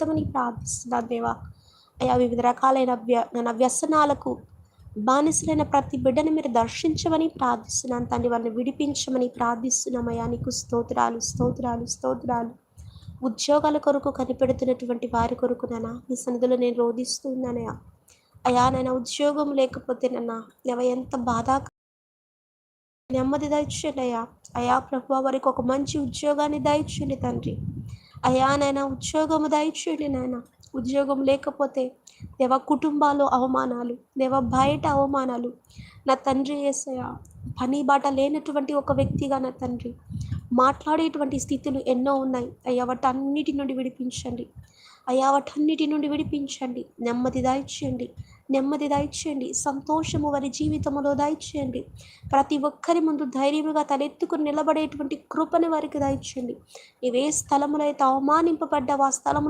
తమని ప్రార్థిస్తున్నాను దేవా. అయా వివిధ రకాలైన వ్యసనాలకు బానిసలైన ప్రతి బిడ్డని మీరు దర్శించమని ప్రార్థిస్తున్నాను తండ్రి. వాళ్ళని విడిపించమని ప్రార్థిస్తున్నామయ్యా. నీకు స్తోత్రాలు, స్తోత్రాలు, స్తోత్రాలు. ఉద్యోగాల కొరకు కనిపెడుతున్నటువంటి వారి కొరకు నాన్న నీ సన్నిధిలో నేను రోధిస్తున్నానయ్యా. అయా నాయన ఉద్యోగం లేకపోతే నాన్న ఎంత బాధ, నెమ్మది దయచేయండి అయ్యా. అయా ప్రభువా వారికి ఒక మంచి ఉద్యోగాన్ని దయచేయండి తండ్రి. అయా నాయన ఉద్యోగము దయచేయండి నాయన. ఉద్యోగం లేకపోతే దేవా కుటుంబాలు అవమానాలు, దేవా బయట అవమానాలు. నా తండ్రి యేసయ్యా, పని బాట లేనటువంటి ఒక వ్యక్తిగా నా తండ్రి మాట్లాడేటువంటి స్థితులు ఎన్నో ఉన్నాయి అయ్యా. వాటన్నిటి నుండి విడిపించండి అయ్యా, వాటన్నిటి నుండి విడిపించండి. నెమ్మది దయచేయండి, నెమ్మది దయచేయండి. సంతోషము వారి జీవితంలో దయచేయండి. ప్రతి ఒక్కరి ముందు ధైర్యముగా తలెత్తుకుని నిలబడేటువంటి కృపని వారికి దయచేయండి. నీవే స్థలములో అయితే అవమానింపబడ్డావు ఆ స్థలము